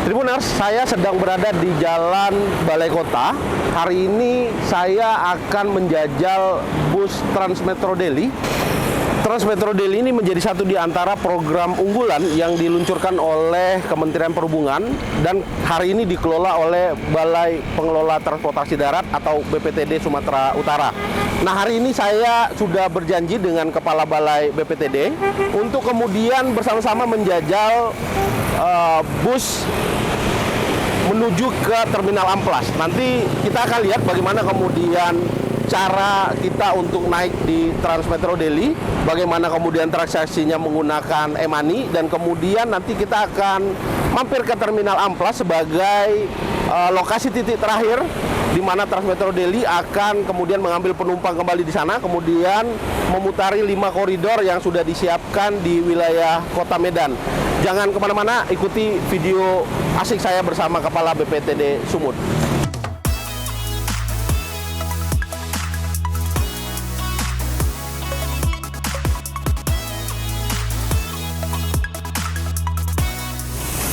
Tribuners, saya sedang berada di Jalan Balai Kota. Hari ini saya akan menjajal bus Transmetro Daily. Transmetro Daily ini menjadi satu di antara program unggulan yang diluncurkan oleh Kementerian Perhubungan dan hari ini dikelola oleh Balai Pengelola Transportasi Darat atau BPTD Sumatera Utara. Nah, hari ini saya sudah berjanji dengan Kepala Balai BPTD untuk kemudian bersama-sama menjajal bus menuju ke Terminal Amplas. Nanti kita akan lihat bagaimana kemudian cara kita untuk naik di Transmetro Daily, bagaimana kemudian transaksinya menggunakan e-money, dan kemudian nanti kita akan mampir ke Terminal Amplas sebagai lokasi titik terakhir di mana Transmetro Daily akan kemudian mengambil penumpang kembali di sana, kemudian memutari 5 koridor yang sudah disiapkan di wilayah Kota Medan. Jangan kemana-mana, ikuti video asik saya bersama Kepala BPTD Sumut.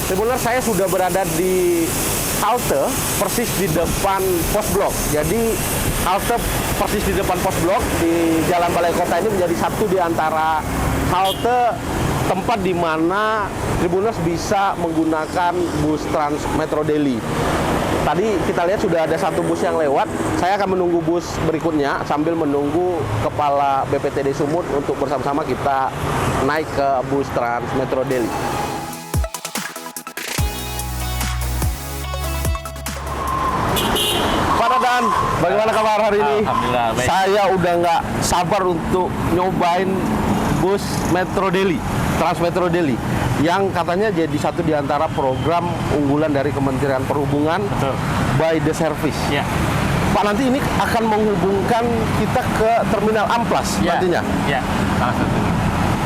Sebenarnya saya sudah berada di halte persis di depan pos blok. Jadi halte persis di depan pos blok di Jalan Balai Kota ini menjadi satu di antara halte tempat di mana Tribuners bisa menggunakan bus Transmetro Daily. Tadi kita lihat sudah ada satu bus yang lewat. Saya akan menunggu bus berikutnya sambil menunggu Kepala BPTD Sumut untuk bersama-sama kita naik ke bus Transmetro Daily. Pak Dadan, bagaimana kabar hari ini? Alhamdulillah, baik. Saya udah nggak sabar untuk nyobain bus Metro Daily, Transmetro Daily, yang katanya jadi satu di antara program unggulan dari Kementerian Perhubungan. Betul. By the Service. Ya. Pak, nanti ini akan menghubungkan kita ke Terminal Amplas nantinya. Ya, salah satunya.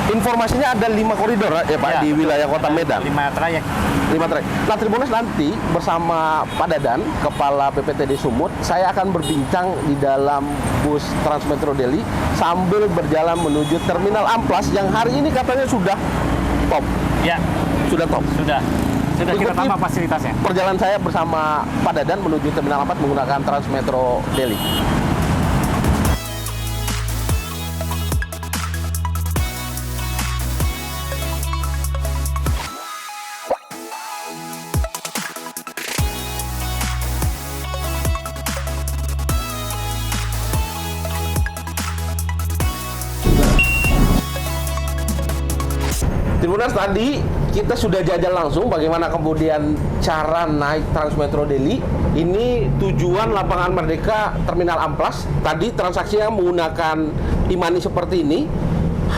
Informasinya ada 5 koridor ya Pak, Ya, di betul. wilayah Kota Medan. 5 trayek. 5 trayek. Nah, Tribuners, nanti bersama Pak Dadan, Kepala BPTD Sumut, saya akan berbincang di dalam bus Transmetro Daily sambil berjalan menuju Terminal Amplas yang hari ini katanya sudah top. Ya, Sudah top. sudah kita Ikuti tambah fasilitasnya. Perjalanan saya bersama Pak Dadan menuju Terminal Amplas menggunakan Transmetro Daily. Tribuners, tadi kita sudah jajal langsung bagaimana kemudian cara naik Transmetro Daily. Ini tujuan Lapangan Merdeka Terminal Amplas. Tadi transaksinya menggunakan e-money seperti ini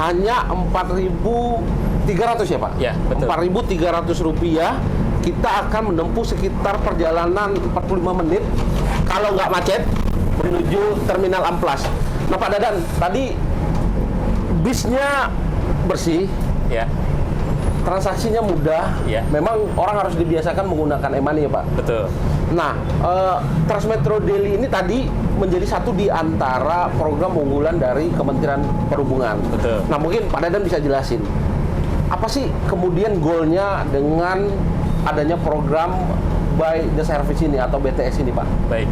hanya 4.300 ya Pak? Ya, betul. Rp4.300. Kita akan menempuh sekitar perjalanan 45 menit kalau nggak macet menuju Terminal Amplas. Nah Pak Dadan, tadi bisnya bersih. Ya, Transaksinya mudah, ya. Memang orang harus dibiasakan menggunakan e-money ya Pak. Betul. Nah, Transmetro Daily ini tadi menjadi satu di antara program unggulan dari Kementerian Perhubungan. Betul. Nah, mungkin Pak Dadan bisa jelasin, apa sih kemudian goalnya dengan adanya program By the Service ini atau BTS ini Pak? Baik.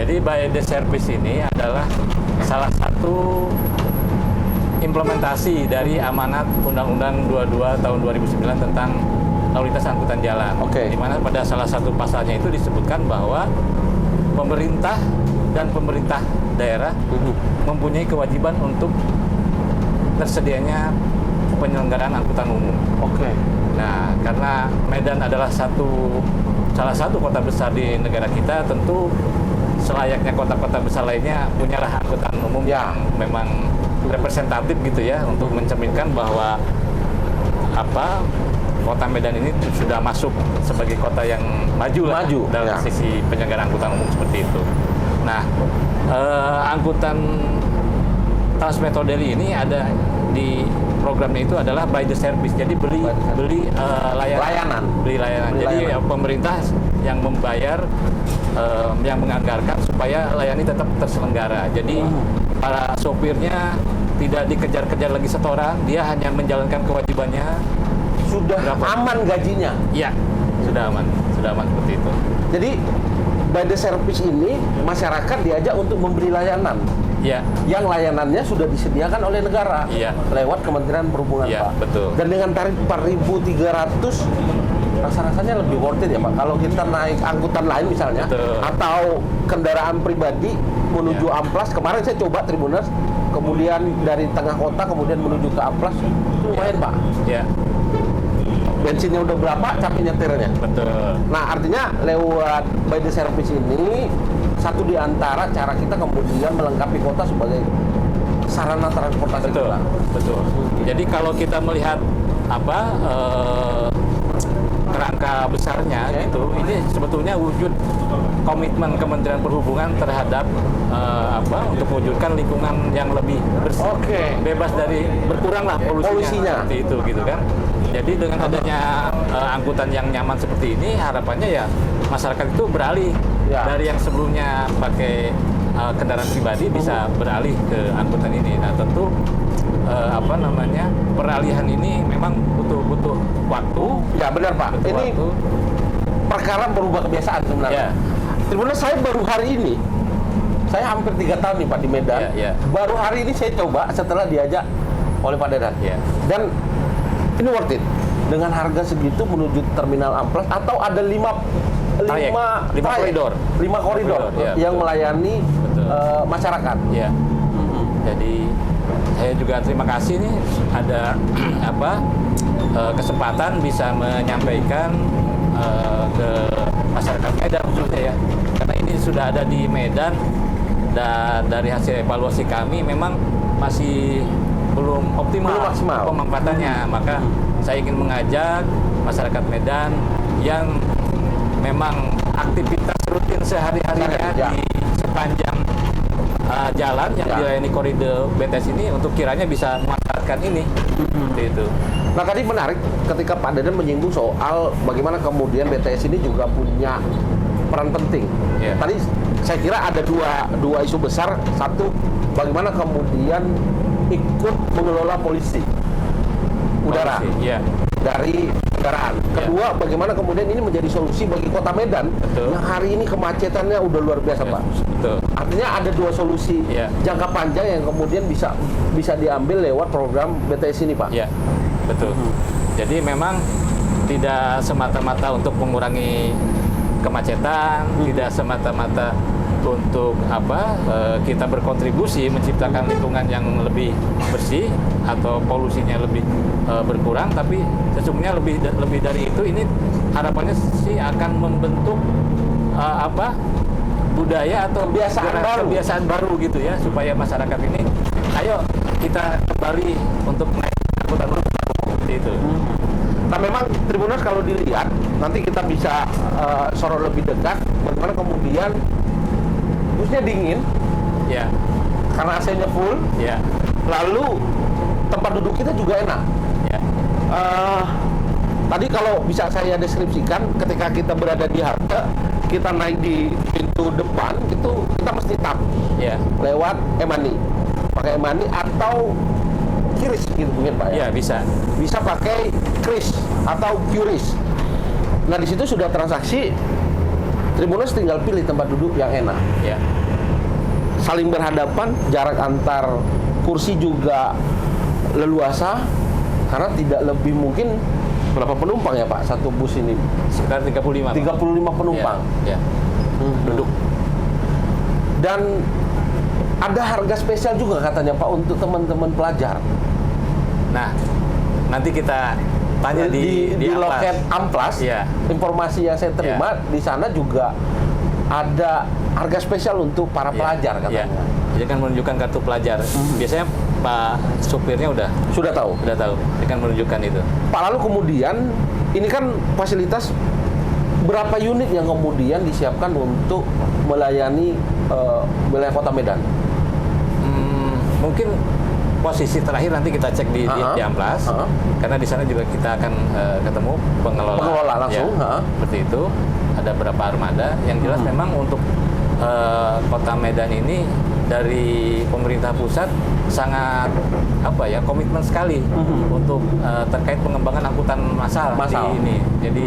Jadi By the Service ini adalah salah satu implementasi dari amanat Undang-Undang 22 tahun 2009 tentang lalu lintas angkutan jalan. Oke. Di mana pada salah satu pasalnya itu disebutkan bahwa pemerintah dan pemerintah daerah mempunyai kewajiban untuk tersedianya penyelenggaraan angkutan umum. Oke. Nah, karena Medan adalah salah satu kota besar di negara kita, tentu selayaknya kota-kota besar lainnya punyalah angkutan umum yang memang representatif gitu ya, untuk mencerminkan bahwa kota Medan ini sudah masuk sebagai kota yang maju dalam sisi penyelenggaraan angkutan umum seperti itu. Nah, angkutan Transmetro Daily ini ada di programnya itu adalah by the service. Jadi beli layanan. Jadi pemerintah yang membayar, yang menganggarkan supaya layani tetap terselenggara. Jadi para sopirnya tidak dikejar-kejar lagi setoran, dia hanya menjalankan kewajibannya. Sudah aman gajinya? Iya. sudah aman seperti itu. Jadi by the service ini masyarakat diajak untuk memberi layanan. Iya. Yang layanannya sudah disediakan oleh negara. Iya. Lewat Kementerian Perhubungan, Iya, Pak. betul. Dan dengan tarif 4.300 rasa-rasanya lebih worth it ya, Pak. Kalau kita naik angkutan lain misalnya, Betul. atau kendaraan pribadi menuju Iya. Amplas, kemarin saya coba Tribuners, kemudian dari tengah kota kemudian menuju ke Amplas, itu lumayan, Pak. Iya. Bensinnya udah berapa, capek nyetirnya. Betul. Nah, artinya lewat by the service ini satu di antara cara kita kemudian melengkapi kota sebagai sarana transportasi Betul. kita. Betul. Jadi kalau kita melihat kerangka besarnya gitu, ini sebetulnya wujud komitmen Kementerian Perhubungan terhadap untuk mewujudkan lingkungan yang lebih bersih, Oke. bebas dari berkurang lah polusinya, seperti itu gitu kan. Jadi dengan adanya angkutan yang nyaman seperti ini, harapannya ya masyarakat itu beralih Ya. dari yang sebelumnya pakai kendaraan pribadi bisa beralih ke angkutan ini. Nah tentu peralihan ini memang butuh waktu. Ya, benar, Pak. Butuh Ini waktu. perkara berubah kebiasaan sebenarnya. Ya. Tribuners, saya baru hari ini, saya hampir 3 tahun nih, Pak, di Medan. Ya, ya. Baru hari ini saya coba setelah diajak oleh Pak Dedan. Ya. Dan ini worth it. Dengan harga segitu menuju Terminal Amplas, atau ada 5 Trayek. 5 koridor. 5 koridor Ya, yang betul. melayani Betul. masyarakat. Ya. Jadi saya juga terima kasih nih ada kesempatan bisa menyampaikan ke masyarakat Medan khususnya ya, karena ini sudah ada di Medan dan dari hasil evaluasi kami memang masih belum optimal, Belum maksimal. pemanfaatannya. Maka saya ingin mengajak masyarakat Medan yang memang aktivitas rutin sehari-harinya Ya. di sepanjang jalan yang Ya. dilayani koridor BTS ini untuk kiranya bisa memanfaatkan ini. Seperti itu. Nah, tadi menarik ketika Pak Dedan menyinggung soal bagaimana kemudian BTS ini juga punya peran penting. Ya. Tadi saya kira ada dua isu besar. Satu, bagaimana kemudian ikut mengelola polisi udara Polisi, ya. dari kendaraan. Kedua, bagaimana kemudian ini menjadi solusi bagi Kota Medan Betul. yang hari ini kemacetannya udah luar biasa, Pak. Betul. Artinya ada dua solusi Ya. jangka panjang yang kemudian bisa diambil lewat program BTS ini, Pak. Ya, betul. Jadi memang tidak semata-mata untuk mengurangi kemacetan, tidak semata-mata untuk kita berkontribusi menciptakan lingkungan yang lebih bersih atau polusinya lebih berkurang, tapi sesungguhnya lebih dari itu. Ini harapannya sih akan membentuk budaya atau kebiasaan baru gitu ya, supaya masyarakat ini ayo kita kembali untuk naik angkutan umum seperti itu. Nah, memang Tribuners kalau dilihat nanti kita bisa sorot lebih dekat bagaimana kemudian busnya dingin Ya, karena AC-nya full, ya, lalu tempat duduk kita juga enak. ya, Tadi kalau bisa saya deskripsikan, ketika kita berada di halte, kita naik di pintu depan itu kita mesti tap ya, lewat e-money, pakai e-money atau QRIS gitu mungkin, Pak ya. ya bisa. Bisa pakai kris atau QRIS. Nah, di situ sudah transaksi, Tribuners tinggal pilih tempat duduk yang enak. Ya, Saling berhadapan, jarak antar kursi juga leluasa, karena tidak lebih mungkin berapa penumpang ya, Pak, satu bus ini? sekitar 35. Pak. 35 penumpang. Ya, Duduk. Dan ada harga spesial juga katanya, Pak, untuk teman-teman pelajar. Nah, nanti kita tanya di Amplas. loket Amplas. Iya. Informasi yang saya terima di sana juga ada harga spesial untuk para Ya, pelajar ya. katanya. Dia kan menunjukkan kartu pelajar. Biasanya Pak supirnya Sudah tahu. udah tahu. Dia kan menunjukkan itu. Pak, lalu kemudian ini kan fasilitas berapa unit yang kemudian disiapkan untuk melayani wilayah Kota Medan? Mungkin posisi terakhir nanti kita cek di Amplas, karena di sana juga kita akan ketemu pengelola langsung. ya, seperti itu. Ada berapa armada. Yang jelas memang untuk Kota Medan ini dari pemerintah pusat sangat komitmen sekali untuk terkait pengembangan angkutan massal di ini. Jadi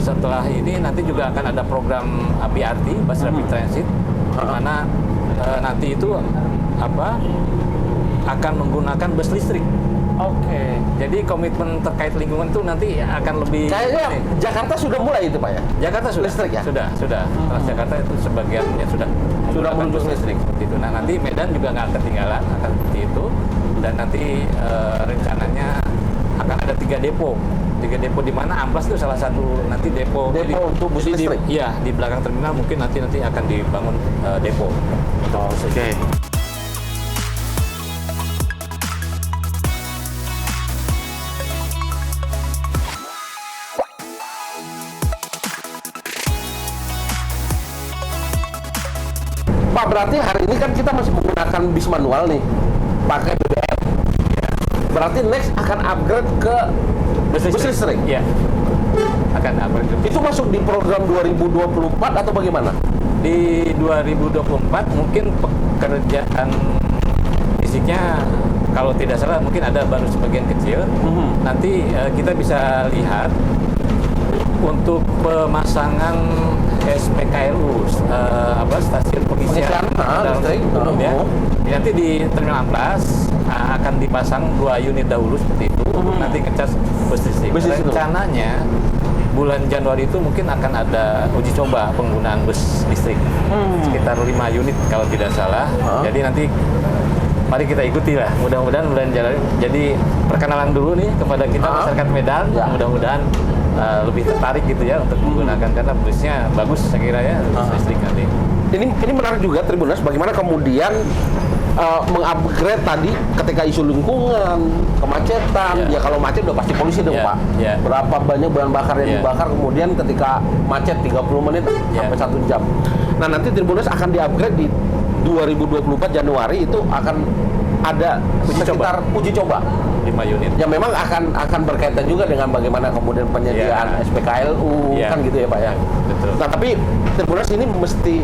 setelah ini nanti juga akan ada program BRT, Bus Rapid Transit, di mana nanti itu akan menggunakan bus listrik. Oke. Jadi komitmen terkait lingkungan itu nanti akan lebih. Kayaknya Jakarta sudah mulai itu Pak ya? Jakarta sudah. Listrik ya? Sudah. Transjakarta itu sebagiannya sudah menuju bus listrik seperti itu. Nah nanti Medan juga nggak ketinggalan akan seperti itu. Dan nanti rencananya akan ada 3 depo. 3 depo di mana Amplas itu salah satu nanti depo. Untuk bus listrik? Iya, di belakang terminal mungkin nanti akan dibangun depo. Oke. Pak, berarti hari ini kan kita masih menggunakan bis manual nih, pakai BBM. Berarti next akan upgrade ke bus listrik. Iya. Akan upgrade. Itu masuk di program 2024 atau bagaimana? Di 2024 mungkin pekerjaan fisiknya kalau tidak salah mungkin ada baru sebagian kecil. Nanti kita bisa lihat untuk pemasangan SPKLU, stasiun pengisian listrik umum ya. Nanti di Terminal Amplas akan dipasang 2 unit dahulu seperti itu, nanti ngecas bus listrik. Rencananya bulan Januari itu mungkin akan ada uji coba penggunaan bus listrik sekitar 5 unit kalau tidak salah. Jadi nanti mari kita ikuti lah, mudah-mudahan bulan Januari. Jadi perkenalan dulu nih kepada kita masyarakat Medan, mudah-mudahan lebih tertarik gitu ya untuk menggunakan, karena busnya bagus saya kira ya, bus listrik nanti. Ini menarik juga Tribuners, bagaimana kemudian mengupgrade tadi ketika isu lingkungan, kemacetan, ya kalau macet udah pasti polisi dong Pak. Berapa banyak bahan bakar yang dibakar, kemudian ketika macet 30 menit sampai 1 jam. Nah nanti Tribuners akan di-upgrade di 2024 Januari, itu akan ada uji coba 5 unit. Ya memang akan berkaitan juga dengan bagaimana kemudian penyediaan SPKLU kan gitu ya Pak ya. Betul. Nah tapi Tribuners ini mesti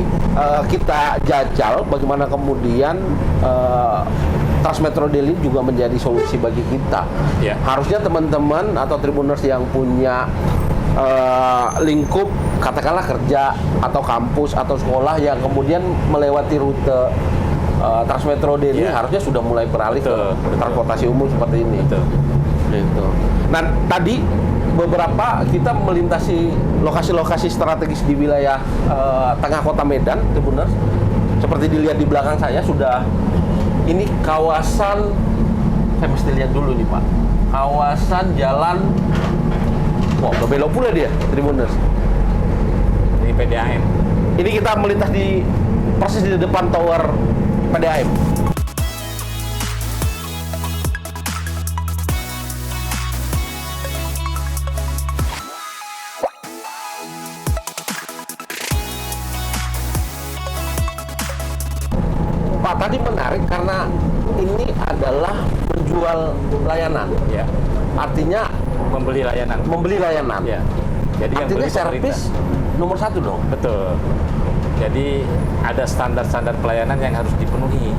kita jajal bagaimana kemudian Transmetro Daily juga menjadi solusi bagi kita. Harusnya teman-teman atau Tribuners yang punya lingkup katakanlah kerja atau kampus atau sekolah yang kemudian melewati rute Transmetro Daily harusnya sudah mulai beralih ke transportasi umum seperti ini. Gitu. Nah tadi beberapa kita melintasi lokasi-lokasi strategis di wilayah tengah kota Medan, Tribuners. Seperti dilihat di belakang saya sudah ini kawasan, saya mesti lihat dulu nih Pak. Kawasan jalan, wah udah belok pula dia, Tribuners. Ini PDAM. Ini kita melintas di persis di depan tower PDAM. Pak, tadi menarik karena ini adalah menjual layanan. Artinya membeli layanan. Jadi artinya servis nomor 1 dong. Betul. Jadi ada standar-standar pelayanan yang harus dipenuhi.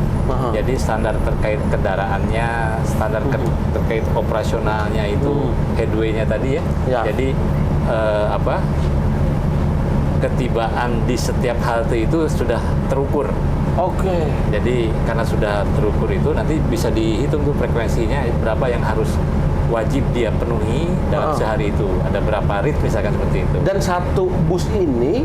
Jadi standar terkait kendaraannya, standar terkait operasionalnya itu headway-nya tadi ya. Jadi ketibaan di setiap halte itu sudah terukur. Jadi karena sudah terukur itu nanti bisa dihitung tuh frekuensinya berapa yang harus wajib dia penuhi dalam sehari itu. Ada berapa rit misalkan seperti itu. Dan satu bus ini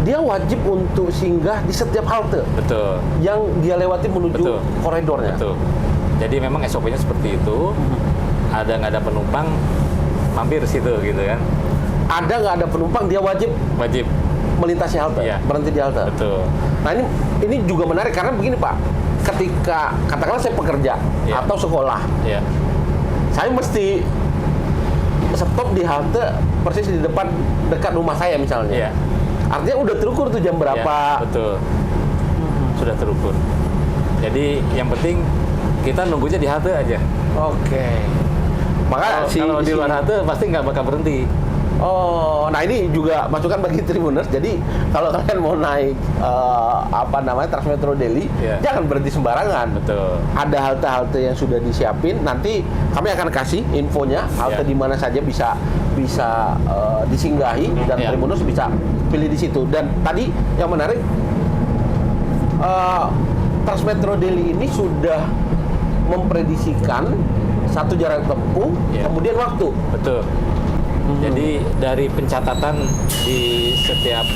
dia wajib untuk singgah di setiap halte. Betul. Yang dia lewati menuju koridornya. Betul. Jadi memang SOP-nya seperti itu. Ada nggak ada penumpang mampir situ gitu kan. Ada nggak ada penumpang dia wajib melintasi halte, berhenti di halte. Betul. Nah ini juga menarik karena begini Pak. Ketika katakanlah saya pekerja atau sekolah, saya mesti stop di halte persis di depan dekat rumah saya misalnya. Artinya udah terukur tuh jam berapa. Betul. Sudah terukur. Jadi yang penting kita nunggunya di halte aja. Maka kalau di luar halte pasti nggak bakal berhenti. Oh, nah ini juga masukan bagi Tribuners. Jadi kalau kalian mau naik Transmetro Daily, jangan berhenti sembarangan. Betul. Ada halte-halte yang sudah disiapin. Nanti kami akan kasih infonya halte di mana saja bisa disinggahi dan Tribuners bisa pilih di situ. Dan tadi yang menarik, Transmetro Daily ini sudah memprediksikan satu jarak tempuh, kemudian waktu. Betul. Jadi dari pencatatan di setiap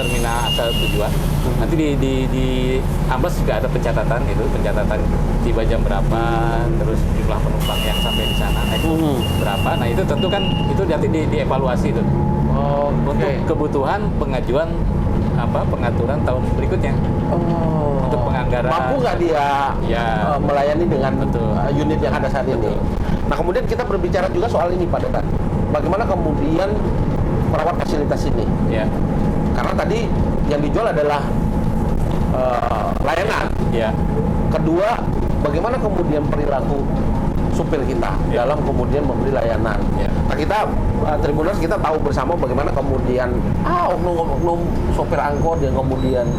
terminal asal tujuan, nanti di Amblas juga ada pencatatan tiba jam berapa, terus jumlah penumpang yang sampai di sana naik berapa. Nah itu tentu kan itu nanti dievaluasi itu untuk kebutuhan pengajuan pengaturan tahun berikutnya. Untuk penganggaran. Mampu nggak dia melayani dengan unit yang ada saat ini? Nah kemudian kita berbicara juga soal ini Pak Dadan. Bagaimana kemudian merawat fasilitas ini? Ya. Karena tadi yang dijual adalah layanan. Ya. Kedua, bagaimana kemudian perilaku supir kita dalam kemudian memberi layanan. Nah kita Tribuners kita tahu bersama bagaimana kemudian oknum sopir angkot yang kemudian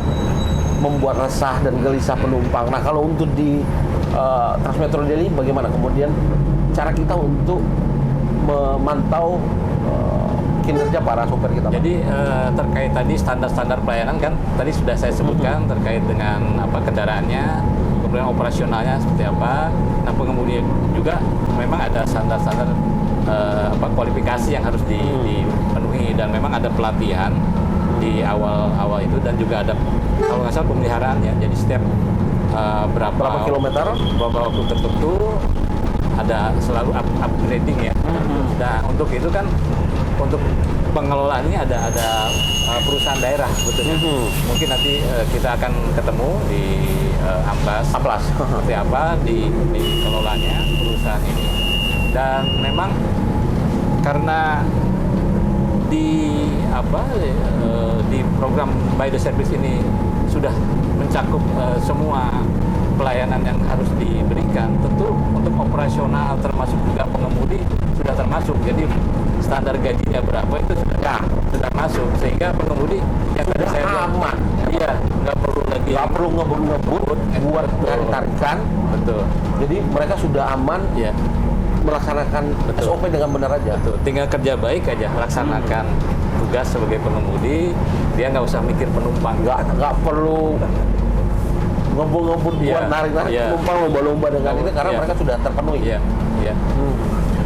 membuat resah dan gelisah penumpang. Nah kalau untuk di Transmetro Daily bagaimana kemudian cara kita untuk memantau kinerja para sopir kita? Jadi terkait tadi standar-standar pelayanan kan tadi sudah saya sebutkan terkait dengan kendaraannya, kemudian operasionalnya seperti apa. Nah pengemudi juga memang ada standar-standar kualifikasi yang harus dipenuhi dan memang ada pelatihan di awal itu dan juga ada kalau nggak salah pemeliharaan ya. Jadi setiap berapa kilometer, beberapa waktu tertentu ada selalu upgrading ya. Nah untuk itu kan untuk pengelolaannya ada perusahaan daerah sebetulnya. Mungkin nanti kita akan ketemu di Amplas seperti apa di kelolanya perusahaan ini. Dan memang karena di program By the Service ini sudah mencakup semua pelayanan yang harus diberikan, tentu untuk operasional termasuk juga pengemudi sudah termasuk. Jadi standar gajinya berapa itu sudah masuk, sehingga pengemudi yang tadi saya aman. Iya, nggak perlu ngebut buat tarikan. Betul. Jadi mereka sudah aman. Iya. Melaksanakan SOP dengan benar aja. Betul. Tinggal kerja baik aja, laksanakan tugas sebagai pengemudi. Dia nggak usah mikir penumpang. Nggak perlu ngebut buat narik-narik penumpang lomba-lomba dengan ini karena mereka sudah terpenuhi.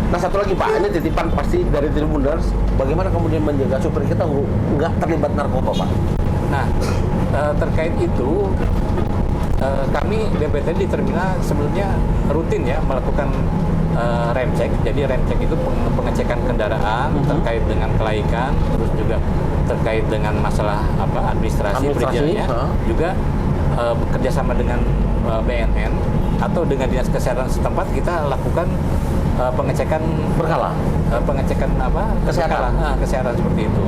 Nah satu lagi Pak, ini titipan pasti dari Tribuners, bagaimana kemudian menjaga supir kita nggak terlibat narkoba Pak? Nah terkait itu kami BPT di terminal sebelumnya rutin ya melakukan rem cek. Jadi rem cek itu pengecekan kendaraan terkait dengan kelaikan, terus juga terkait dengan masalah administrasi perizinannya, juga bekerja sama dengan BNN atau dengan dinas kesehatan setempat kita lakukan pengecekan berkala, pengecekan kesehatan seperti itu.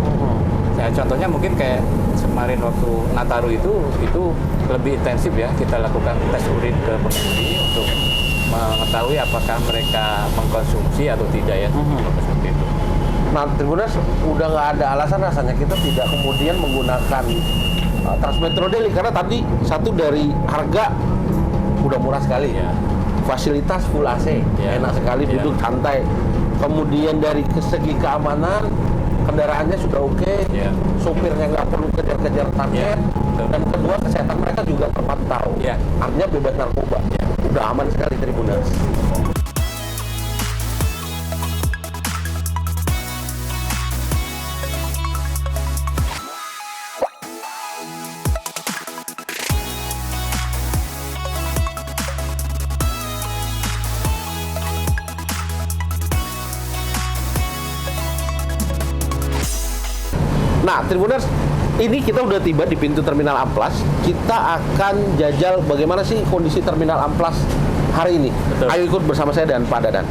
Ya, contohnya mungkin kayak kemarin waktu Nataru itu lebih intensif ya, kita lakukan tes urin ke pengemudi untuk mengetahui apakah mereka mengkonsumsi atau tidak ya, seperti itu. Nah, Tribuners udah nggak ada alasan rasanya kita tidak kemudian menggunakan Transmetro Daily karena tadi satu dari harga udah murah sekali, fasilitas full AC, enak sekali, duduk santai. Kemudian dari segi keamanan kendaraannya sudah oke, sopirnya nggak perlu kejar-kejar target, dan kedua kesehatan mereka juga terpantau, artinya bebas narkoba, udah aman sekali Tribuners. Nah, Tribuners, ini kita udah tiba di pintu Terminal Amplas. Kita akan jajal bagaimana sih kondisi Terminal Amplas hari ini. Betul. Ayo ikut bersama saya dan Pak Dadan.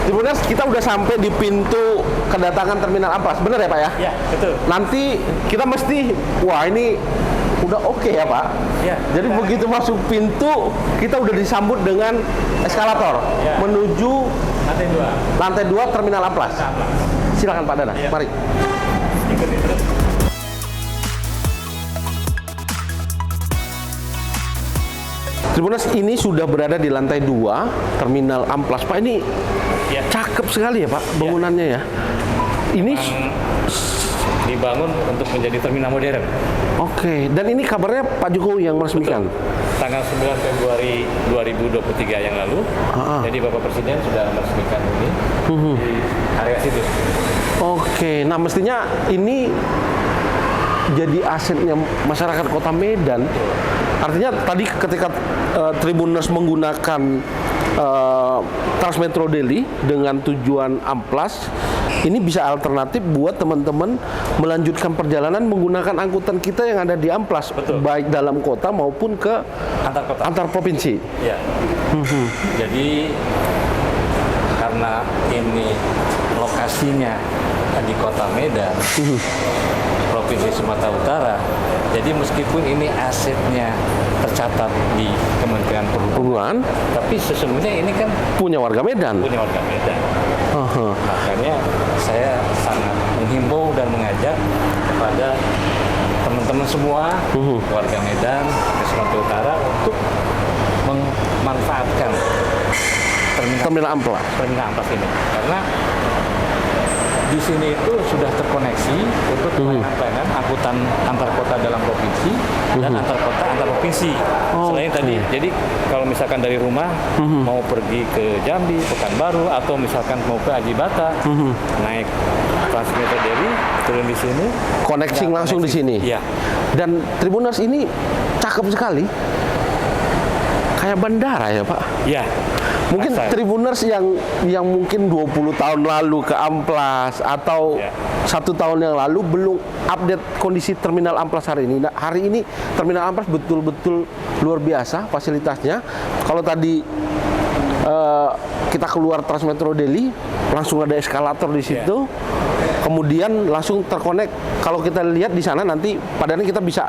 Tribuners, kita udah sampai di pintu kedatangan Terminal Amplas. Bener ya Pak ya? Iya, betul. Nanti kita mesti, wah ini udah oke ya Pak? Ya. Jadi begitu masuk pintu, kita udah disambut dengan eskalator Ya. menuju Lantai 2. lantai 2 Terminal Amplas. Silakan Pak Dana, Ya. mari. Ikutin terus. Tribuners, ini sudah berada di lantai 2 Terminal Amplas. Pak, ini Ya. cakep sekali ya Pak bangunannya ya. Ini Dibangun untuk menjadi terminal modern. oke, dan ini kabarnya Pak Jokowi yang meresmikan. Tanggal 9 Februari 2023 yang lalu. Jadi Bapak Presiden sudah meresmikan ini di area situ. Oke, nah mestinya ini jadi asetnya masyarakat Kota Medan. Artinya tadi ketika Tribuners menggunakan Transmetro Daily dengan tujuan Amplas, ini bisa alternatif buat teman-teman melanjutkan perjalanan menggunakan angkutan kita yang ada di Amplas, Betul. baik dalam kota maupun ke Antar kota. antar provinsi. Ya. Jadi karena ini lokasinya di Kota Medan, Provinsi Sumatera Utara. Jadi meskipun ini asetnya tercatat di Kementerian Perhubungan, tapi sesungguhnya ini kan Punya warga Medan. punya warga Medan. Makanya saya sangat menghimbau dan mengajak kepada teman-teman semua warga Medan, Sumatera Utara untuk memanfaatkan Terminal Amplas. terminal Amplas ini, karena di sini itu sudah terkoneksi untuk pelayanan angkutan antar kota dalam provinsi dan antar kota antar provinsi. Selain tadi, jadi kalau misalkan dari rumah mau pergi ke Jambi, Pekanbaru, atau misalkan mau ke Ajibata, naik Transmetro Daily, turun di sini, Koneksi dan langsung di koneksi. sini. Iya. Dan Tribuners ini cakep sekali. Kayak bandara ya Pak. Iya. Mungkin Masa. Tribuners yang mungkin 20 tahun lalu ke Amplas atau Ya. 1 tahun yang lalu belum update kondisi Terminal Amplas hari ini. Nah, hari ini Terminal Amplas betul-betul luar biasa fasilitasnya. Kalau tadi kita keluar Transmetro Daily, langsung ada eskalator di situ. Kemudian langsung terkonek. Kalau kita lihat di sana nanti padahal kita bisa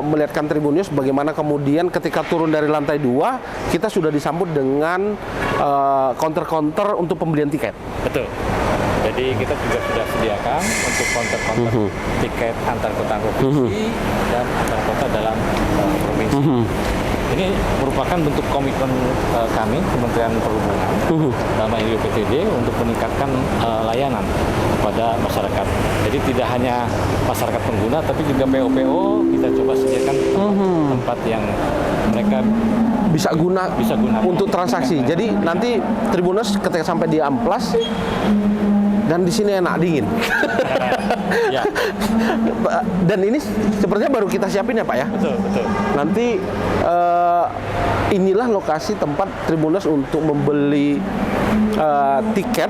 melihatkan Tribunnews bagaimana kemudian ketika turun dari lantai 2 kita sudah disambut dengan counter-counter untuk pembelian tiket. Betul. Jadi kita juga sudah sediakan untuk counter-counter tiket antar kota provinsi dan antar kota dalam provinsi. Ini merupakan bentuk komitmen kami Kementerian Perhubungan dalam ini UPTD untuk meningkatkan layanan kepada masyarakat. Jadi tidak hanya masyarakat pengguna, tapi juga PO-PO kita coba sediakan tempat yang mereka Bisa guna untuk transaksi. Jadi nanti Tribuners ketika sampai di Amplas dan di sini enak dingin. Ya. Dan ini sepertinya baru kita siapin ya Pak ya. Betul, betul. Nanti inilah lokasi tempat Tribuners untuk membeli tiket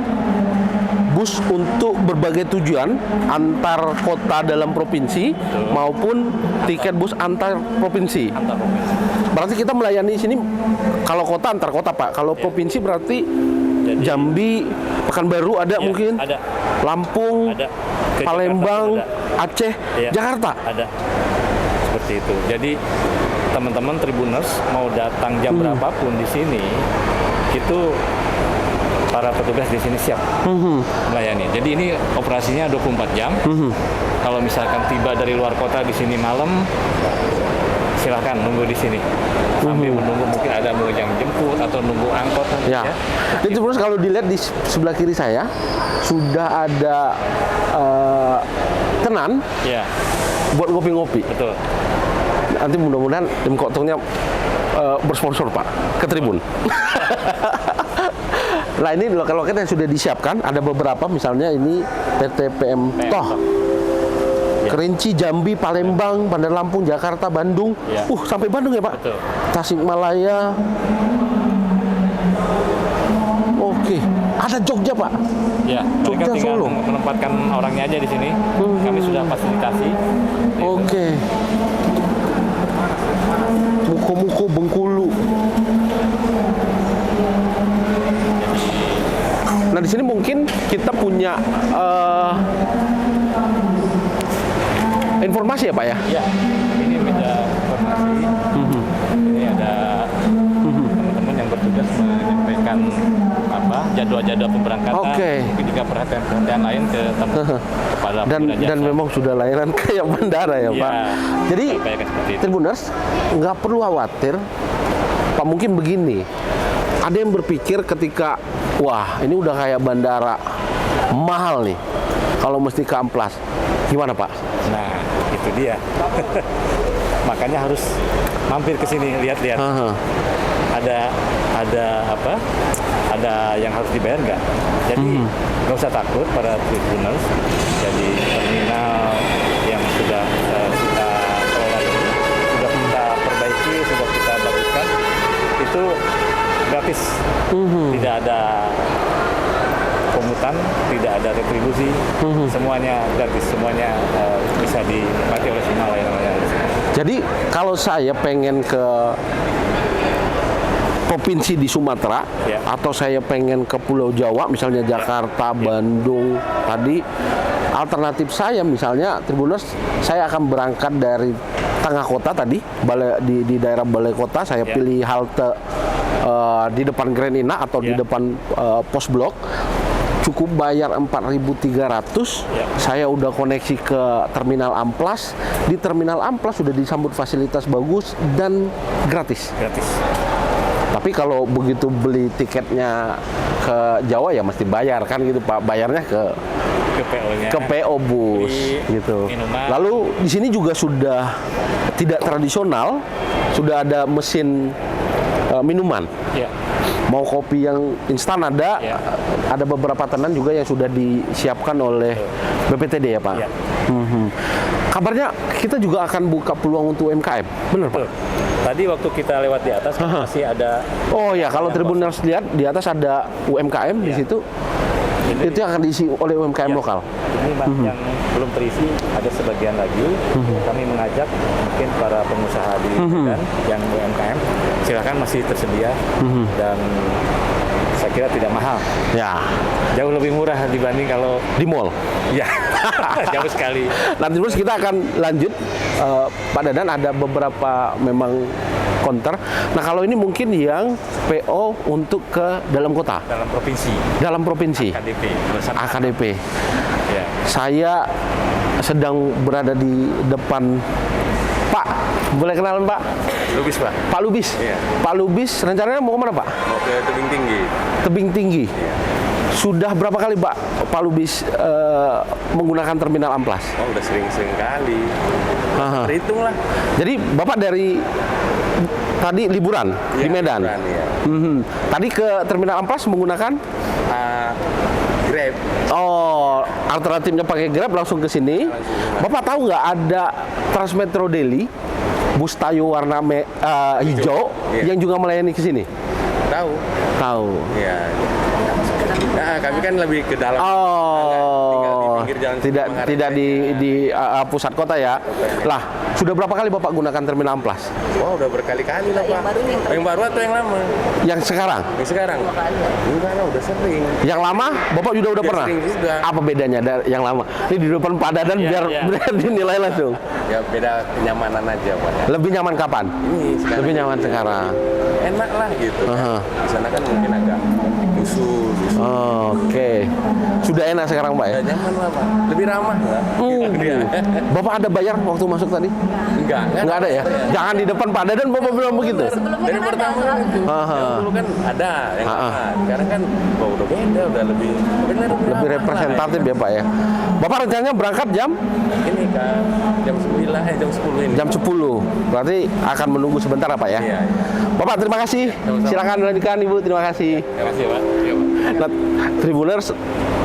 bus untuk berbagai tujuan antar kota dalam provinsi maupun tiket bus antar provinsi. Antar provinsi. Berarti kita melayani sini kalau kota antar kota Pak. Kalau provinsi berarti Jadi, Jambi, Pekanbaru ada ya, mungkin, ada. Lampung, Ada. Ke Palembang, Jakarta pun Aceh, Iya, Jakarta. ada. Seperti itu. Jadi teman-teman Tribuners mau datang jam berapapun di sini, itu para petugas di sini siap melayani. Jadi ini operasinya 24 jam. Kalau misalkan tiba dari luar kota di sini malam, silahkan nunggu di sini sambil menunggu, mungkin ada mau yang jemput atau nunggu angkot nanti Ya. ya. Jadi terus kalau dilihat di sebelah kiri saya sudah ada tenan Ya, buat ngopi-ngopi. betul. Nanti mudah-mudahan tim Kotongnya bersponsor Pak ke Tribun. Nah ini loket-loket yang sudah disiapkan ada beberapa, misalnya ini PT PM Toh, Kerinci, Jambi, Palembang, Bandar Lampung, Jakarta, Bandung, Ya. sampai Bandung ya Pak. Betul. Tasikmalaya. Oke, ada Jogja Pak. Ya, Jogja, mereka tinggal Solo. menempatkan orangnya aja di sini. Kami sudah fasilitasi. Oke. Muko-muko Bengkulu. Nah di sini mungkin kita punya informasi ya Pak ya. Ya, ini jadwal-jadwal pemberangkatan, mungkin juga perhatian lain kepada dan memang sudah layanan kayak bandara ya Pak. Jadi Tribuners nggak perlu khawatir Pak. Mungkin begini, ada yang berpikir ketika wah ini udah kayak bandara, mahal nih kalau mesti ke Amplas, gimana Pak? Nah itu dia. Makanya harus mampir ke sini lihat-lihat. Ada apa? Ada yang harus dibayar nggak? Jadi nggak usah takut para Tribuners. Jadi terminal yang sudah kita kelola ini sudah kita perbaiki, sudah kita baguskan, itu gratis. Tidak ada pungutan, tidak ada retribusi, semuanya gratis, semuanya bisa dinikmati oleh semua layanan-layanan. Jadi kalau saya pengen ke provinsi di Sumatera, atau saya pengen ke Pulau Jawa, misalnya Jakarta, Bandung, tadi alternatif saya misalnya Tribuners, saya akan berangkat dari tengah kota tadi, di daerah Balai Kota, saya pilih halte di depan Grand Ina atau di depan pos blok. Cukup bayar 4.300, saya udah koneksi ke Terminal Amplas. Di Terminal Amplas sudah disambut fasilitas bagus dan gratis. Tapi kalau begitu beli tiketnya ke Jawa ya mesti bayar kan gitu Pak. Bayarnya ke PO-nya, ke PO bus gitu. Minuman. Lalu di sini juga sudah tidak tradisional, sudah ada mesin minuman. Mau kopi yang instan ada beberapa tenan juga yang sudah disiapkan oleh BPTD ya Pak. Kabarnya kita juga akan buka peluang untuk UMKM, benar Pak? Tadi waktu kita lewat di atas masih ada. Oh ya, kalau Tribuners lihat di atas ada UMKM di situ. Itu yang akan diisi oleh UMKM lokal. Ini yang belum terisi ada sebagian lagi. Kami mengajak mungkin para pengusaha di Medan yang UMKM, silakan masih tersedia dan saya kira tidak mahal. Ya. Jauh lebih murah dibanding kalau di mall. Ya. Jauh sekali. Nanti terus kita akan lanjut Pak Dadan, ada beberapa memang counter. Nah kalau ini mungkin yang PO untuk ke dalam kota. Dalam provinsi. Dalam provinsi. AKDP. AKDP. Ya. Saya sedang berada di depan Pak. Boleh kenalan Pak? Lubis Pak. Pak Lubis. Iya. Pak Lubis rencananya mau kemana Pak? Mau ke Tebing Tinggi. Tebing Tinggi. Iya. Sudah berapa kali Pak Lubis menggunakan Terminal Amplas? Oh udah sering-sering kali. Terhitung lah. Jadi Bapak dari tadi liburan di Medan. Liburan, iya. Tadi ke Terminal Amplas menggunakan Grab. Oh, alternatifnya pakai Grab langsung ke sini. Bapak tahu nggak ada Transmetro Daily bus Tayo warna hijau yang juga melayani ke sini? Tahu. Tahu. Iya. Nah, kami kan lebih ke dalam. Oh, tinggal di pinggir jalan. tidak di pusat kota ya. Lah, sudah berapa kali Bapak gunakan Terminal Amplas? Wah, udah berkali-kali lah Pak. Yang baru atau yang lama? Yang sekarang? Yang sekarang. Enggak lah, udah sering. Yang lama Bapak juga udah pernah? Sering juga. Apa bedanya dari yang lama? Ini di depan Pak Dadan biar dinilai langsung. Ya beda kenyamanan aja Pak. Lebih nyaman kapan? Ini sekarang. Lebih nyaman sekarang. Enak lah gitu. Di sana kan mungkin agak musuh. Oke. Sudah enak sekarang Pak ya? Udah nyaman lah Pak. Lebih ramah lah. Bapak ada bayar waktu masuk tadi? Enggak ada ya? Jangan di depan Pak Dadan Bapak bilang begitu. Dari pertama itu. Dulu kan ada yang lama. Sekarang kan udah beda, udah lebih benar. Lebih representatif ya Pak ya. Bapak rencananya berangkat jam? Ini kan jam 9, jam 10 ini. Jam 10. Berarti akan menunggu sebentar Pak ya? Iya. Bapak terima kasih. Silakan lanjutkan Ibu, terima kasih. Terima kasih Pak. Nah, Tribuners,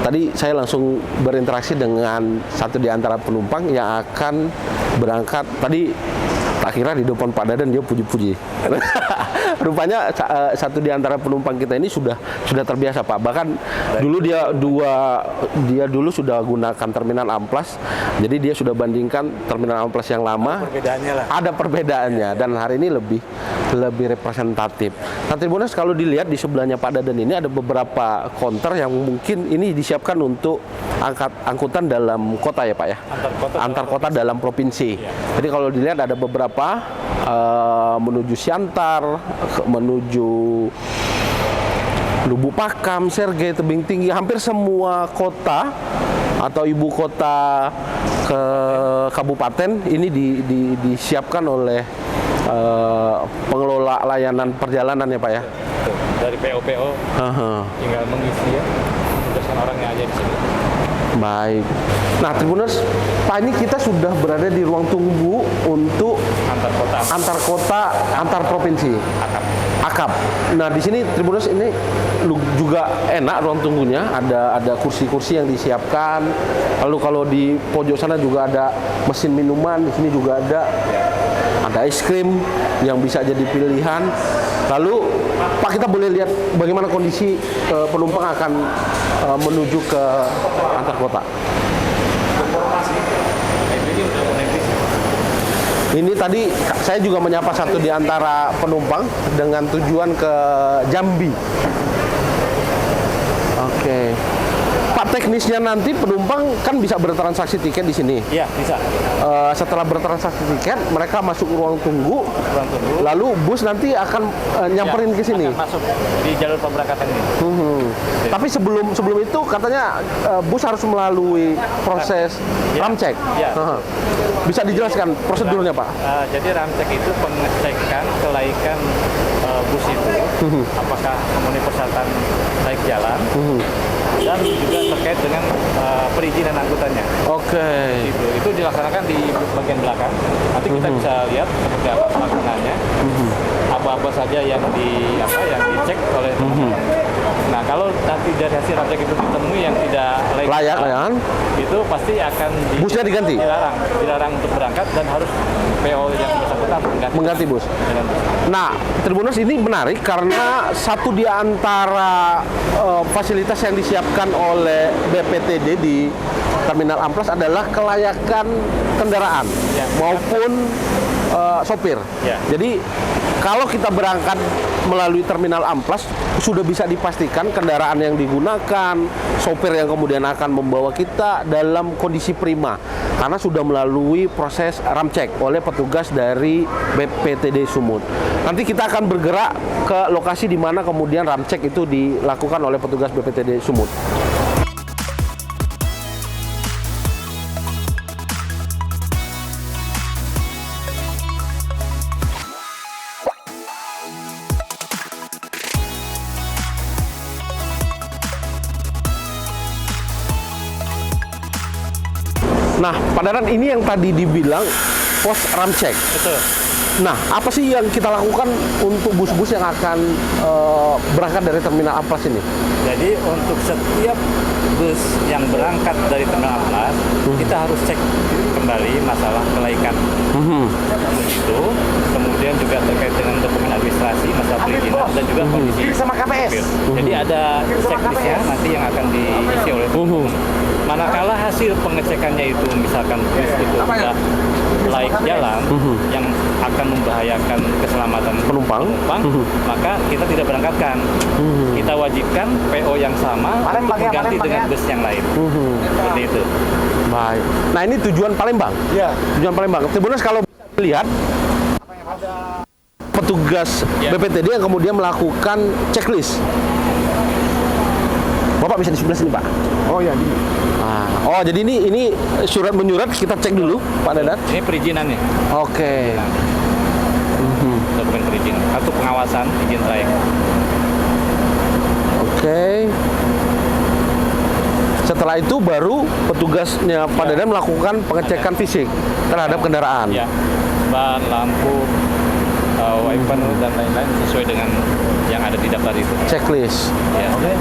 tadi saya langsung berinteraksi dengan satu di antara penumpang yang akan berangkat. Tadi tak kira di depan Pak Dadan dia puji-puji. Rupanya satu di antara penumpang kita ini sudah terbiasa Pak. Bahkan dulu dia dulu sudah gunakan Terminal Amplas. Jadi dia sudah bandingkan Terminal Amplas yang lama. Perbedaannya lah. Ada perbedaannya dan hari ini lebih representatif. Nah, Tribuners kalau dilihat di sebelahnya Pak Dadan ini ada beberapa counter yang mungkin ini disiapkan untuk angkutan dalam kota ya Pak ya. Antar kota dalam provinsi. Jadi kalau dilihat ada beberapa menuju Siantar, menuju Lubuk Pakam, Sergei, Tebing Tinggi, hampir semua kota atau ibu kota ke kabupaten ini disiapkan oleh pengelola layanan perjalanan ya Pak ya. Dari PO-PO tinggal mengisi ya, tugasan orangnya aja di sini. Baik. Nah, Tribuners, Pak, ini kita sudah berada di ruang tunggu untuk antar kota, antar provinsi. Akap. Nah, di sini Tribuners ini juga enak ruang tunggunya, ada kursi-kursi yang disiapkan. Lalu kalau di pojok sana juga ada mesin minuman, di sini juga ada es krim yang bisa jadi pilihan. Lalu Pak, kita boleh lihat bagaimana kondisi penumpang akan menuju ke antar kota. Ini tadi saya juga menyapa satu di antara penumpang dengan tujuan ke Jambi. Oke. Pak, teknisnya nanti penumpang kan bisa bertransaksi tiket di sini. Iya, bisa. Setelah bertransaksi tiket, mereka masuk ruang tunggu. Lalu bus nanti akan nyamperin ke sini. Akan masuk di jalur pemberangkatan ini. Tapi sebelum itu katanya bus harus melalui proses ramcek. Ya. Bisa dijelaskan prosedurnya Pak? Jadi ramcek itu pengecekan kelaikan bus itu, apakah memenuhi persyaratan layak jalan, dan juga terkait dengan perizinan angkutannya. Oke. Itu dilaksanakan di bagian belakang. Nanti kita bisa lihat seperti apa pelaksanaannya, apa-apa saja yang dicek oleh teman-teman. Nah, kalau nanti dari hasil ramcek itu ditemui yang tidak layak jalan, itu pasti akan busnya diganti. Dilarang untuk berangkat dan harus PO yang bersangkutan mengganti bus. Nah, Tribuners, ini menarik karena satu di antara fasilitas yang disiapkan oleh BPTD di Terminal Amplas adalah kelayakan kendaraan maupun sopir. Jadi kalau kita berangkat melalui Terminal Amplas sudah bisa dipastikan kendaraan yang digunakan, sopir yang kemudian akan membawa kita dalam kondisi prima karena sudah melalui proses ramcek oleh petugas dari BPTD Sumut. Nanti kita akan bergerak ke lokasi di mana kemudian ramcek itu dilakukan oleh petugas BPTD Sumut. Nah, Pak Dadan, ini yang tadi dibilang pos ramcek. Betul. Nah, apa sih yang kita lakukan untuk bus-bus yang akan berangkat dari Terminal Amplas ini? Jadi untuk setiap bus yang berangkat dari Terminal Amplas, kita harus cek kembali masalah kelaikan itu, kemudian juga terkait dengan dokumen administrasi, masalah perizinan, dan juga kondisi sama KPS. Jadi ada checklistnya nanti yang akan diisi oleh manakala hasil pengecekannya itu misalkan bus itu sudah layak jalan yang akan membahayakan keselamatan penumpang, maka kita tidak berangkatkan. Kita wajibkan PO yang sama untuk mengganti dengan bus yang lain. Seperti itu. Baik. Nah, ini tujuan Palembang. Ya. Tujuan Palembang. Tribuners, kalau bisa lihat petugas BPTD yang kemudian melakukan checklist. Bapak bisa di sebelah sini, Pak. Oh ya, ini. Oh, jadi ini surat menyurat kita cek dulu, Pak Dadan. Ini perizinannya. Oke. Dokumen perizinan atau pengawasan izin trayek. Oke. Setelah itu baru petugasnya Pak Dadan melakukan pengecekan fisik terhadap kendaraan. Ya. Ban, lampu, wiper dan lain-lain sesuai dengan yang ada di daftar itu. Checklist. Ya. Oke.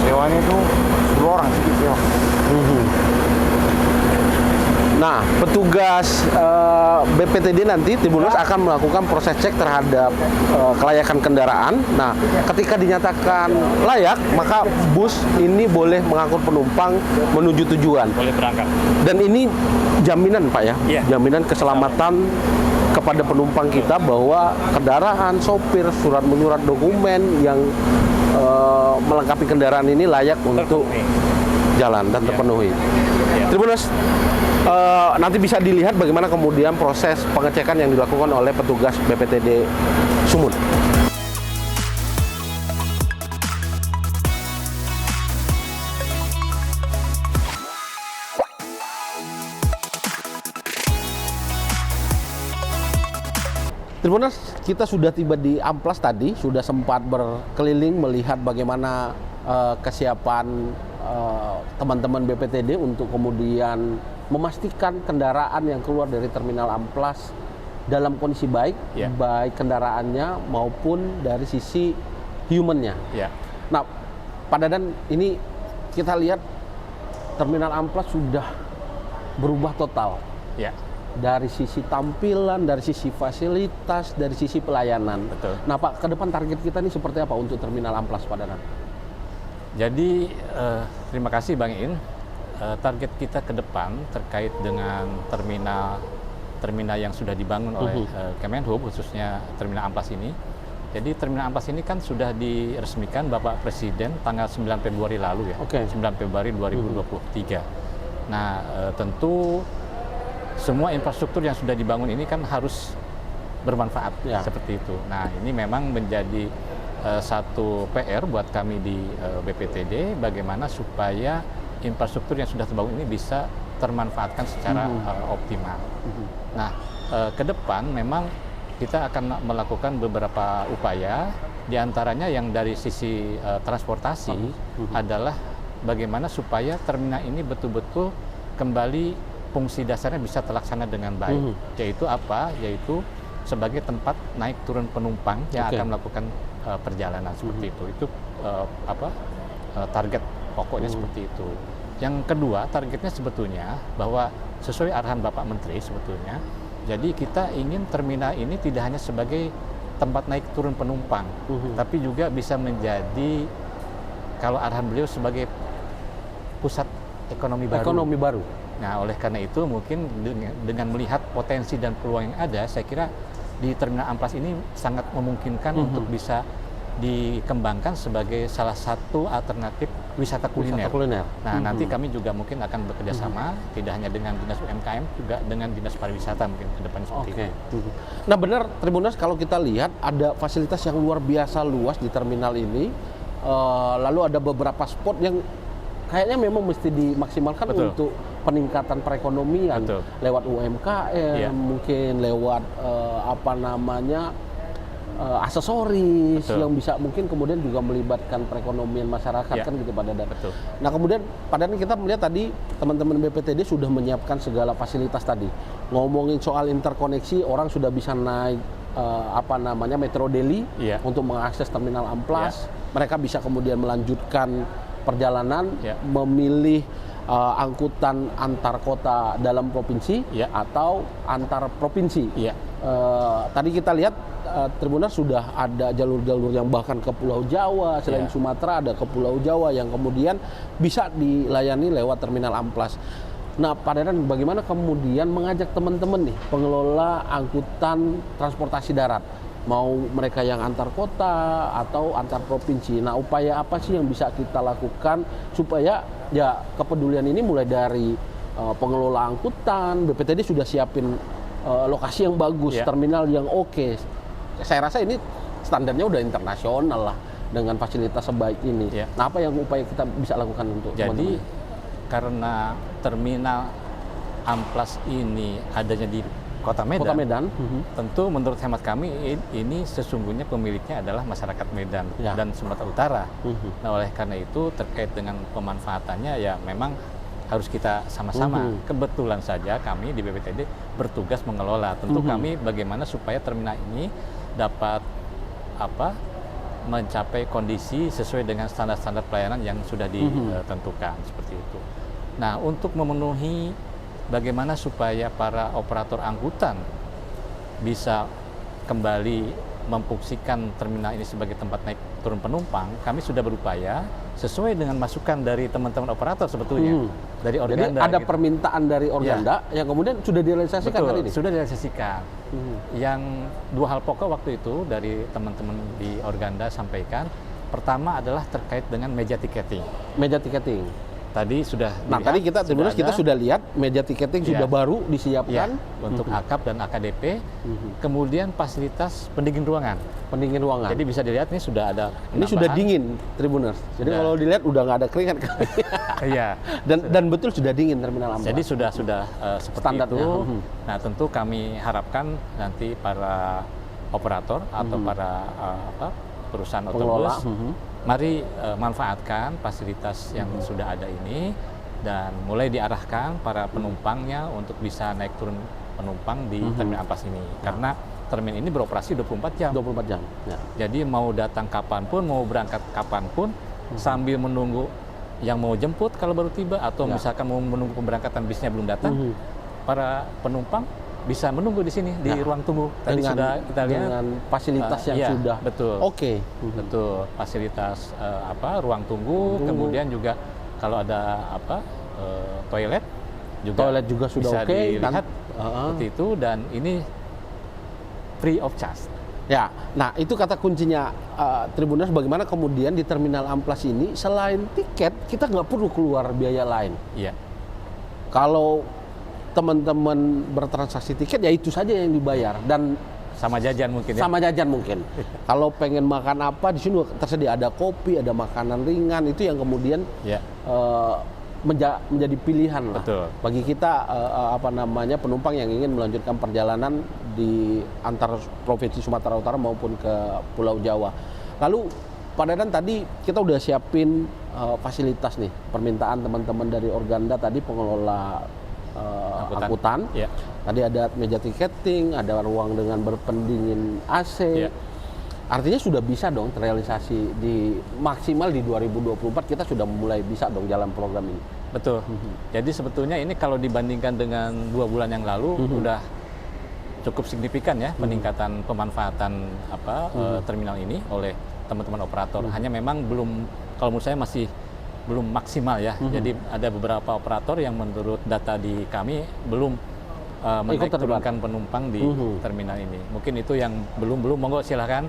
Sewanya itu 10 orang sih sewa. Nah, petugas BPTD nanti Tribuners akan melakukan proses cek terhadap kelayakan kendaraan. Nah, ketika dinyatakan layak, maka bus ini boleh mengangkut penumpang menuju tujuan. Boleh berangkat. Dan ini jaminan, Pak ya? Iya. Jaminan keselamatan kepada penumpang kita bahwa kendaraan, sopir, surat menyurat dokumen yang melengkapi kendaraan ini layak untuk jalan dan terpenuhi. Ya. Tribuners, nanti bisa dilihat bagaimana kemudian proses pengecekan yang dilakukan oleh petugas BPTD Sumut. Tribuners, kita sudah tiba di Amplas tadi, sudah sempat berkeliling melihat bagaimana kesiapan teman-teman BPTD untuk kemudian memastikan kendaraan yang keluar dari terminal Amplas dalam kondisi baik, baik kendaraannya maupun dari sisi human-nya. Nah, Pak Dadan, ini kita lihat terminal Amplas sudah berubah total. Dari sisi tampilan, dari sisi fasilitas, dari sisi pelayanan. Betul. Nah Pak, ke depan target kita ini seperti apa untuk terminal Amplas Pak Dadan? Jadi terima kasih Bang In. Target kita ke depan terkait dengan terminal yang sudah dibangun oleh Kemenhub, khususnya terminal Amplas ini. Jadi terminal Amplas ini kan sudah diresmikan Bapak Presiden tanggal 9 Februari lalu ya. 9 Februari 2023. Nah, tentu semua infrastruktur yang sudah dibangun ini kan harus bermanfaat seperti itu. Nah, ini memang menjadi satu PR buat kami di BPTD, bagaimana supaya infrastruktur yang sudah terbangun ini bisa termanfaatkan secara optimal. Nah, ke depan memang kita akan melakukan beberapa upaya, diantaranya yang dari sisi transportasi adalah bagaimana supaya terminal ini betul-betul kembali fungsi dasarnya bisa terlaksana dengan baik. Yaitu apa? Yaitu sebagai tempat naik turun penumpang yang akan melakukan perjalanan seperti itu. Itu target pokoknya seperti itu. Yang kedua, targetnya sebetulnya bahwa sesuai arahan Bapak Menteri sebetulnya, jadi kita ingin terminal ini tidak hanya sebagai tempat naik turun penumpang, tapi juga bisa menjadi, kalau arahan beliau, sebagai pusat ekonomi baru. Nah, oleh karena itu mungkin dengan melihat potensi dan peluang yang ada, saya kira di terminal Amplas ini sangat memungkinkan untuk bisa dikembangkan sebagai salah satu alternatif wisata kuliner. Nah, nanti kami juga mungkin akan bekerja sama, tidak hanya dengan Dinas UMKM, juga dengan Dinas Pariwisata mungkin ke depan seperti itu. Nah, benar Tribuners, kalau kita lihat ada fasilitas yang luar biasa luas di terminal ini, lalu ada beberapa spot yang kayaknya memang mesti dimaksimalkan untuk peningkatan perekonomian lewat UMKM, mungkin lewat aksesoris yang bisa mungkin kemudian juga melibatkan perekonomian masyarakat kan gitu Pak Dadan. Nah, kemudian Pak Dadan, kita melihat tadi teman-teman BPTD sudah menyiapkan segala fasilitas tadi. Ngomongin soal interkoneksi, orang sudah bisa naik Metro Daily untuk mengakses terminal Amplas. Mereka bisa kemudian melanjutkan perjalanan, memilih angkutan antar kota dalam provinsi atau antar provinsi. Tadi kita lihat Tribuners sudah ada jalur-jalur yang bahkan ke Pulau Jawa, selain Sumatera ada ke Pulau Jawa yang kemudian bisa dilayani lewat terminal Amplas. Nah, Pak Dadan, bagaimana kemudian mengajak teman-teman nih pengelola angkutan transportasi darat, mau mereka yang antar kota atau antar provinsi. Nah, upaya apa sih yang bisa kita lakukan supaya ya kepedulian ini mulai dari pengelola angkutan, BPTD sudah siapin lokasi yang bagus, terminal yang oke. Saya rasa ini standarnya udah internasional lah dengan fasilitas sebaik ini. Nah, apa yang upaya kita bisa lakukan untuk jadi karena terminal Amplas ini adanya di Kota Medan, tentu menurut hemat kami ini sesungguhnya pemiliknya adalah masyarakat Medan dan Sumatera Utara. Nah, oleh karena itu terkait dengan pemanfaatannya ya memang harus kita sama-sama. Kebetulan saja kami di BPTD bertugas mengelola. Tentu kami bagaimana supaya terminal ini dapat mencapai kondisi sesuai dengan standar-standar pelayanan yang sudah ditentukan seperti itu. Nah, untuk memenuhi bagaimana supaya para operator angkutan bisa kembali memfungsikan terminal ini sebagai tempat naik turun penumpang, kami sudah berupaya sesuai dengan masukan dari teman-teman operator sebetulnya dari Organda. Jadi ada permintaan dari Organda yang kemudian sudah direalisasikan kali ini? Sudah direalisasikan. Yang dua hal pokok waktu itu dari teman-teman di Organda sampaikan, pertama adalah terkait dengan meja tiketing. Tadi sudah Nah, dilihat, tadi kita ada. sudah lihat meja tiketing Ya. sudah baru Ya, disiapkan. untuk AKAP dan AKDP. Kemudian fasilitas pendingin ruangan. Pendingin ruangan. Jadi bisa dilihat ini sudah ada ini sudah penambahan. dingin, Tribuners. Jadi Sudah. kalau dilihat udah nggak ada keringat. Iya. dan betul sudah dingin terminal Amplas. Jadi sudah seperti Standarnya. itu. Nah, tentu kami harapkan nanti para operator atau para perusahaan Pengelola. otobus, mari manfaatkan fasilitas yang sudah ada ini dan mulai diarahkan para penumpangnya untuk bisa naik turun penumpang di terminal Amplas ini. Karena terminal ini beroperasi 24 jam. 24 jam. Ya. Jadi mau datang kapanpun, mau berangkat kapanpun, sambil menunggu yang mau jemput kalau baru tiba, atau misalkan mau menunggu pemberangkatan bisnya belum datang, para penumpang bisa menunggu di sini di ruang tunggu. Tadi sudah kita lihat dengan fasilitas yang iya, sudah. betul. Oke. Betul, fasilitas ruang tunggu, kemudian juga kalau ada toilet juga sudah bisa oke. dilihat seperti itu, dan ini free of charge. Ya, nah itu kata kuncinya Tribuners, bagaimana kemudian di terminal Amplas ini selain tiket kita nggak perlu keluar biaya lain. Iya. Kalau teman-teman bertransaksi tiket ya itu saja yang dibayar dan Sama jajan mungkin ya. sama jajan mungkin. Kalau pengen makan apa di sini tersedia, ada kopi, ada makanan ringan, itu yang kemudian Ya. menjadi pilihan lah Betul. bagi kita penumpang yang ingin melanjutkan perjalanan di antar provinsi Sumatera Utara maupun ke Pulau Jawa. Lalu Pak Dadan, tadi kita udah siapin fasilitas nih, permintaan teman-teman dari Organda tadi, pengelola angkutan. Ya. Tadi ada meja tiketing, ada ruang dengan berpendingin AC. Ya. Artinya sudah bisa dong terrealisasi di maksimal di 2024 kita sudah mulai bisa dong jalan program ini. Betul. Jadi sebetulnya ini kalau dibandingkan dengan 2 bulan yang lalu udah cukup signifikan ya peningkatan pemanfaatan terminal ini oleh teman-teman operator. Hanya memang belum, kalau menurut saya masih belum maksimal ya. Jadi ada beberapa operator yang menurut data di kami belum menaik turunkan penumpang di terminal ini. Mungkin itu yang belum monggo silahkan.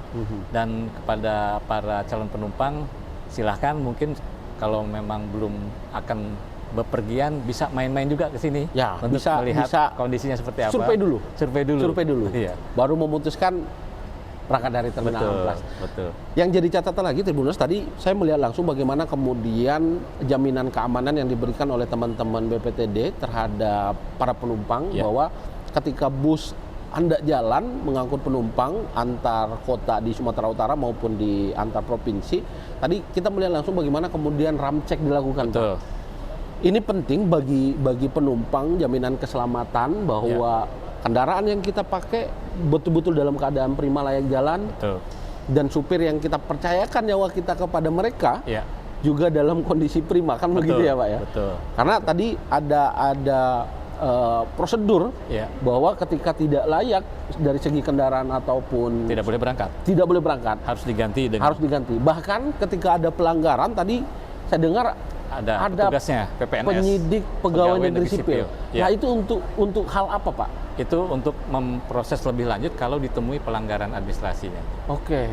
Dan kepada para calon penumpang silahkan, mungkin kalau memang belum akan bepergian bisa main-main juga ke sini Ya, untuk bisa melihat kondisinya seperti apa. Survei dulu. Survei dulu. Iya. Baru memutuskan berangkat dari terminal Amplas. Betul. Yang jadi catatan lagi Tribuners, tadi saya melihat langsung bagaimana kemudian jaminan keamanan yang diberikan oleh teman-teman BPTD terhadap para penumpang, bahwa ketika bus hendak jalan mengangkut penumpang antar kota di Sumatera Utara maupun di antar provinsi, tadi kita melihat langsung bagaimana kemudian ramcek dilakukan. Betul. Pak. Ini penting bagi penumpang, jaminan keselamatan bahwa kendaraan yang kita pakai betul-betul dalam keadaan prima, layak jalan. Betul. Dan supir yang kita percayakan nyawa kita kepada mereka juga dalam kondisi prima, kan begitu ya Pak ya? Betul. Karena tadi ada prosedur bahwa ketika tidak layak dari segi kendaraan ataupun tidak boleh berangkat, harus diganti Bahkan ketika ada pelanggaran, tadi saya dengar ada petugasnya, PPNS, penyidik pegawai negeri sipil. Nah itu untuk hal apa Pak? Itu untuk memproses lebih lanjut kalau ditemui pelanggaran administrasinya. Oke.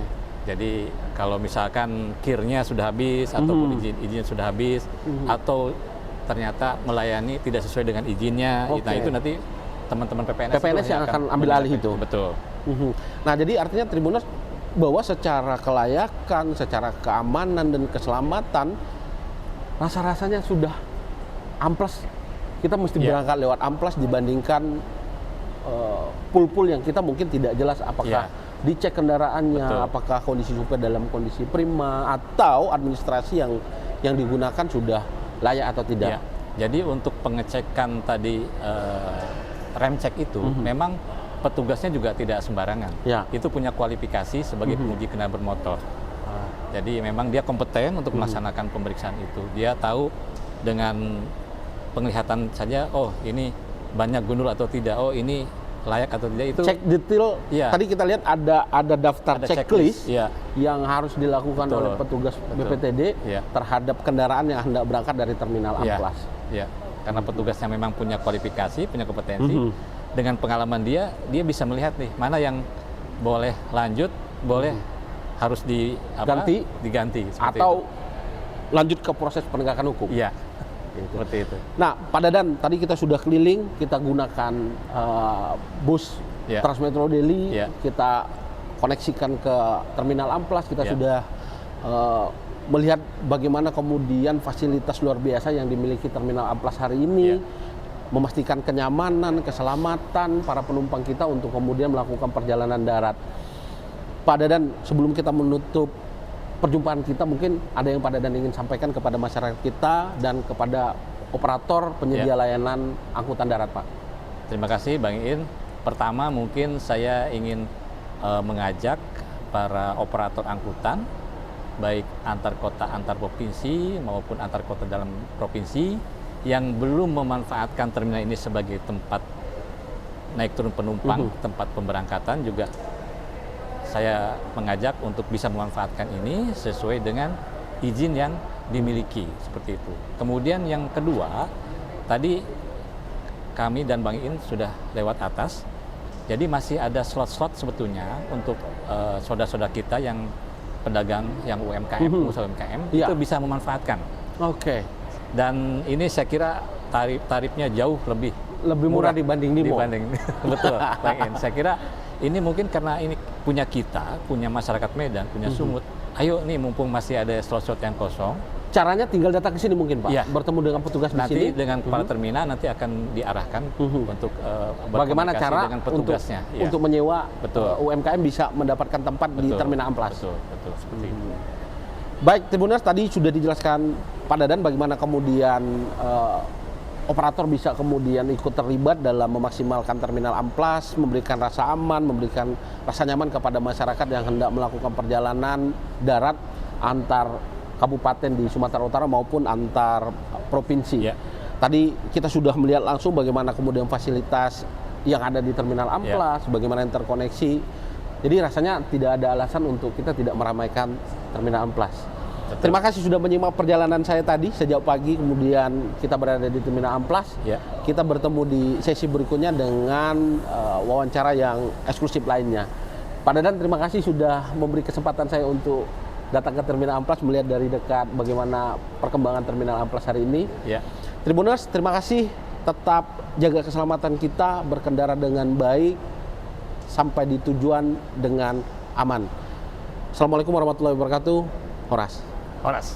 Jadi kalau misalkan kirnya sudah habis ataupun izinnya sudah habis, atau ternyata melayani tidak sesuai dengan izinnya, nah itu nanti teman-teman PPNS yang akan ambil alih itu. Betul. Nah jadi artinya Tribuners, bahwa secara kelayakan, secara keamanan dan keselamatan, rasa-rasanya sudah Amplas, kita mesti berangkat lewat Amplas dibandingkan pul-pul yang kita mungkin tidak jelas apakah dicek kendaraannya, apakah kondisi supir dalam kondisi prima, atau administrasi yang digunakan sudah layak atau tidak. Jadi untuk pengecekan tadi rem cek itu memang petugasnya juga tidak sembarangan. Itu punya kualifikasi sebagai penguji kendaraan bermotor. Jadi memang dia kompeten untuk melaksanakan pemeriksaan itu. Dia tahu dengan penglihatan saja, oh ini banyak gundul atau tidak, oh ini layak atau tidak, itu cek detail. Tadi kita lihat ada daftar checklist yang harus dilakukan oleh petugas BPTD terhadap kendaraan yang hendak berangkat dari terminal Amplas. Karena petugasnya memang punya kualifikasi, punya kompetensi. Dengan pengalaman dia bisa melihat nih mana yang boleh lanjut, boleh harus diganti atau lanjut ke proses penegakan hukum. Gitu. Seperti itu. Nah, Pak Dadan, tadi kita sudah keliling, kita gunakan bus Ya. Transmetro Daily, Ya. kita koneksikan ke Terminal Amplas, kita Ya. sudah melihat bagaimana kemudian fasilitas luar biasa yang dimiliki Terminal Amplas hari ini, Ya. memastikan kenyamanan, keselamatan para penumpang kita untuk kemudian melakukan perjalanan darat. Pak Dadan, sebelum kita menutup perjumpaan kita, mungkin ada yang Pak Dadan ingin sampaikan kepada masyarakat kita dan kepada operator penyedia layanan angkutan darat, Pak. Terima kasih Bang Iin. Pertama mungkin saya ingin mengajak para operator angkutan, baik antar kota, antar provinsi maupun antar kota dalam provinsi yang belum memanfaatkan terminal ini sebagai tempat naik turun penumpang, tempat pemberangkatan, juga saya mengajak untuk bisa memanfaatkan ini sesuai dengan izin yang dimiliki, seperti itu. Kemudian yang kedua, tadi kami dan Bang Iin sudah lewat atas, jadi masih ada slot-slot sebetulnya untuk saudara-saudara kita yang pedagang, yang UMKM, pengusaha UMKM, Ya. itu bisa memanfaatkan. Oke. Dan ini saya kira tarifnya jauh lebih Murah dibanding Nimo. Betul, Bang Iin. Saya kira ini mungkin karena ini punya kita, punya masyarakat Medan, punya Sumut. Ayo nih, mumpung masih ada slot-slot yang kosong. Caranya tinggal datang ke sini mungkin, Pak. Iya. Bertemu dengan petugas di Nanti sini. dengan kepala terminal nanti akan diarahkan untuk Bagaimana berkomunikasi cara dengan petugasnya. Iya. untuk menyewa Betul. UMKM bisa mendapatkan tempat di Betul, Terminal Amplas. Betul, seperti itu. Baik, Tribuners, tadi sudah dijelaskan Pak Dadan bagaimana kemudian operator bisa kemudian ikut terlibat dalam memaksimalkan Terminal Amplas, memberikan rasa aman, memberikan rasa nyaman kepada masyarakat yang hendak melakukan perjalanan darat antar kabupaten di Sumatera Utara maupun antar provinsi. Ya. Tadi kita sudah melihat langsung bagaimana kemudian fasilitas yang ada di Terminal Amplas, bagaimana interkoneksi. Jadi rasanya tidak ada alasan untuk kita tidak meramaikan Terminal Amplas. Betul. Terima kasih sudah menyimak perjalanan saya tadi sejak pagi, kemudian kita berada di Terminal Amplas. Ya. Kita bertemu di sesi berikutnya dengan wawancara yang eksklusif lainnya. Pak Dadan, terima kasih sudah memberi kesempatan saya untuk datang ke Terminal Amplas, melihat dari dekat bagaimana perkembangan Terminal Amplas hari ini. Ya. Tribuners, terima kasih. Tetap jaga keselamatan kita, berkendara dengan baik, sampai di tujuan dengan aman. Assalamualaikum warahmatullahi wabarakatuh. Horas. Horas.